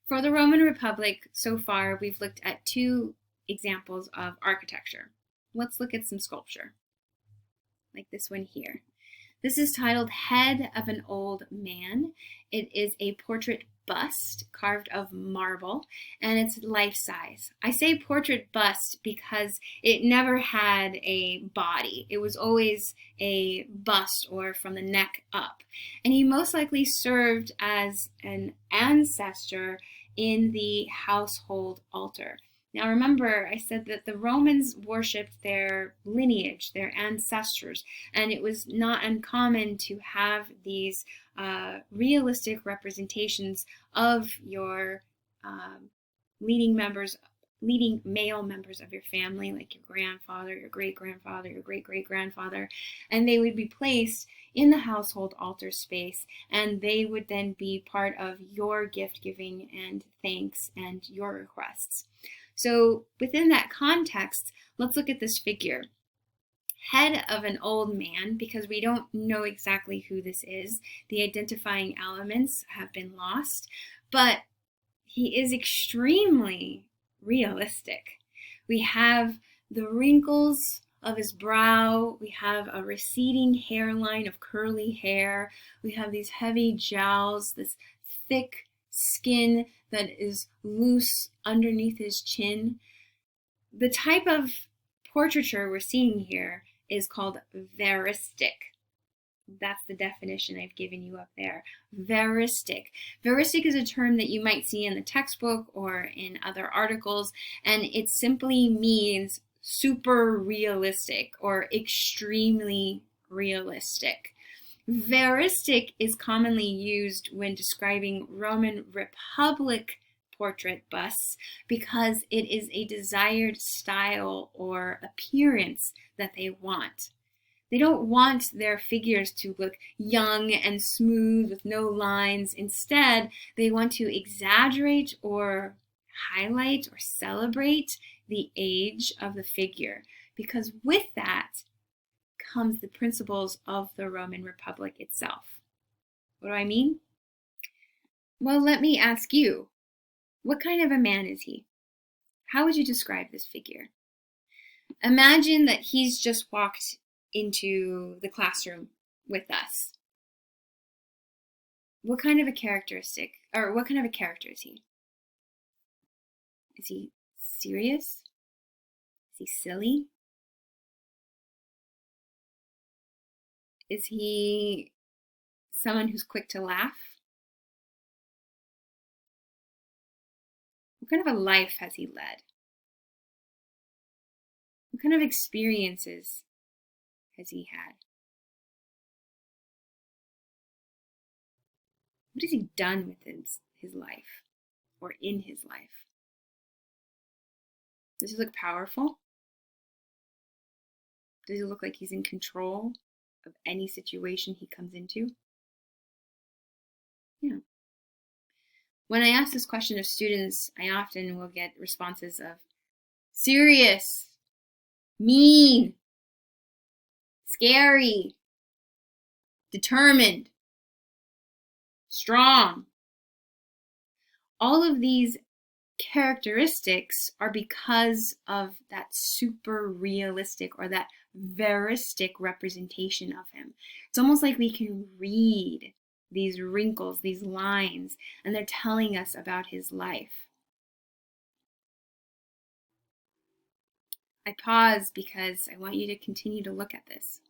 For the Roman Republic, so far, we've looked at two examples of architecture. Let's look at some sculpture, like this one here. This is titled Head of an Old Man. It is a portrait bust carved of marble, and it's life size. I say portrait bust because it never had a body. It was always a bust or from the neck up. And he most likely served as an ancestor in the household altar. Now remember, I said that the Romans worshipped their lineage, their ancestors, and it was not uncommon to have these realistic representations of your leading male members of your family, like your grandfather, your great-grandfather, your great-great-grandfather, and they would be placed in the household altar space, and they would then be part of your gift giving and thanks and your requests. So within that context, let's look at this figure. Head of an old man, because we don't know exactly who this is. The identifying elements have been lost, but he is extremely realistic. We have the wrinkles of his brow, we have a receding hairline of curly hair, we have these heavy jowls, this thick skin that is loose underneath his chin. The type of portraiture we're seeing here is called veristic. That's the definition I've given you up there. Veristic. Veristic is a term that you might see in the textbook or in other articles, and it simply means super realistic or extremely realistic. Veristic is commonly used when describing Roman Republic portrait busts because it is a desired style or appearance that they want. They don't want their figures to look young and smooth with no lines. Instead, they want to exaggerate or highlight or celebrate the age of the figure, because with that comes the principles of the Roman Republic itself. What do I mean? Well, let me ask you, what kind of a man is he? How would you describe this figure? Imagine that he's just walked into the classroom with us. What kind of a character is he? Is he serious? Is he silly? Is he someone who's quick to laugh? What kind of a life has he led? What kind of experiences has he had? What has he done with his life or in his life? Does he look powerful? Does he look like he's in control of any situation he comes into? Yeah. When I ask this question of students, I often will get responses of serious, mean, scary, determined, strong. All of these characteristics are because of that super realistic or that veristic representation of him. It's almost like we can read these wrinkles, these lines, and they're telling us about his life. I pause because I want you to continue to look at this.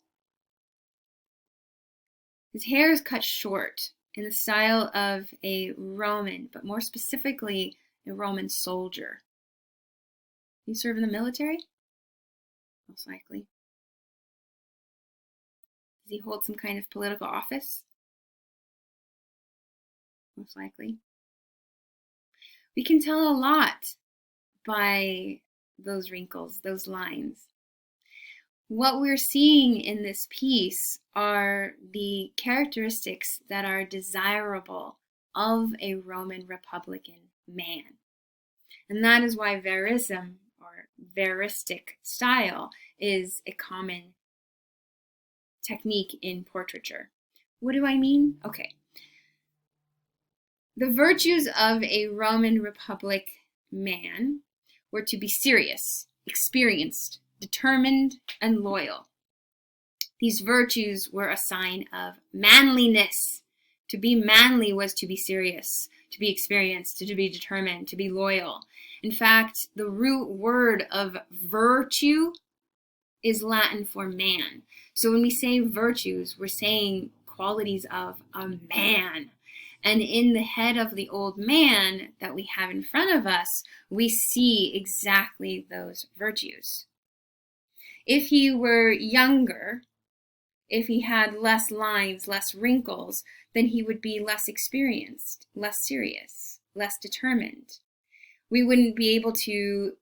His hair is cut short in the style of a Roman, but more specifically, a Roman soldier. He served in the military? Most likely. Does he hold some kind of political office? Most likely. We can tell a lot by those wrinkles, those lines. What we're seeing in this piece are the characteristics that are desirable of a Roman Republican man. And that is why verism or veristic style is a common technique in portraiture. What do I mean? Okay. The virtues of a Roman Republic man were to be serious, experienced, determined, and loyal. These virtues were a sign of manliness. To be manly was to be serious, to be experienced, to be determined, to be loyal. In fact, the root word of virtue is Latin for man. So when we say virtues, we're saying qualities of a man. And in the head of the old man that we have in front of us, we see exactly those virtues. If he were younger, if he had less lines, less wrinkles, then he would be less experienced, less serious, less determined. We wouldn't be able to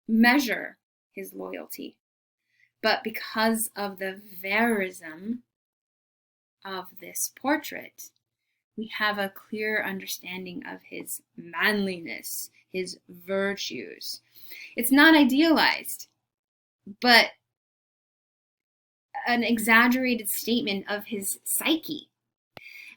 measure his loyalty. But because of the verism of this portrait, we have a clear understanding of his manliness, his virtues. It's not idealized, but an exaggerated statement of his psyche.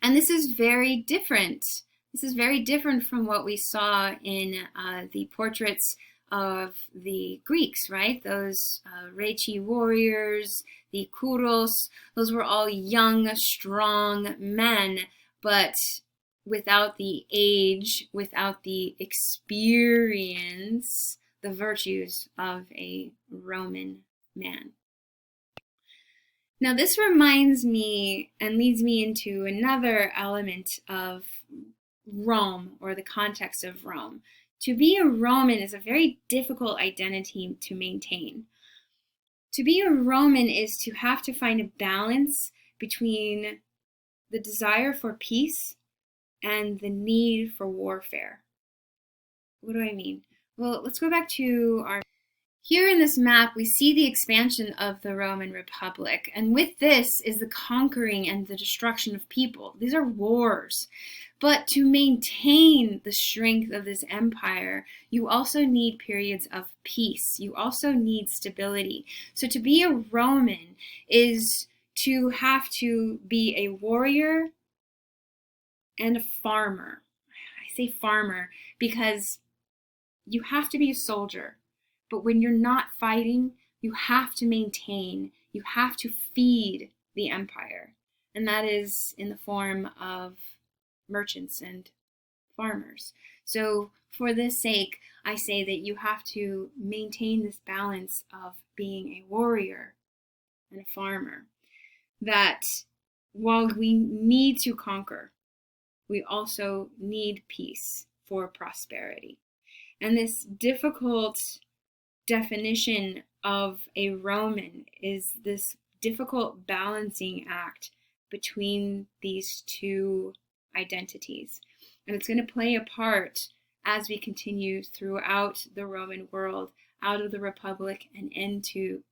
And this is very different. This is very different from what we saw in the portraits of the Greeks, right? Those Reichi warriors, the Kouros, those were all young, strong men, but without the age, without the experience, the virtues of a Roman man. Now, this reminds me and leads me into another element of Rome, or the context of Rome. To be a Roman is a very difficult identity to maintain. To be a Roman is to have to find a balance between the desire for peace and the need for warfare. What do I mean? Well, let's go back to our... Here in this map, we see the expansion of the Roman Republic, and with this is the conquering and the destruction of people. These are wars. But to maintain the strength of this empire, you also need periods of peace. You also need stability. So to be a Roman is to have to be a warrior and a farmer. I say farmer because you have to be a soldier. But when you're not fighting, you have to maintain, you have to feed the empire. And that is in the form of merchants and farmers. So for this sake, I say that you have to maintain this balance of being a warrior and a farmer. That while we need to conquer, we also need peace for prosperity. And this difficult definition of a Roman is this difficult balancing act between these two identities. And it's going to play a part as we continue throughout the Roman world, out of the Republic and into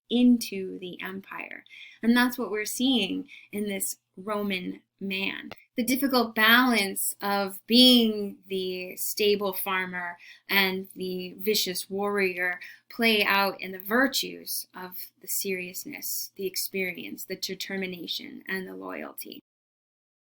the empire. And that's what we're seeing in this Roman man. The difficult balance of being the stable farmer and the vicious warrior play out in the virtues of the seriousness, the experience, the determination, and the loyalty.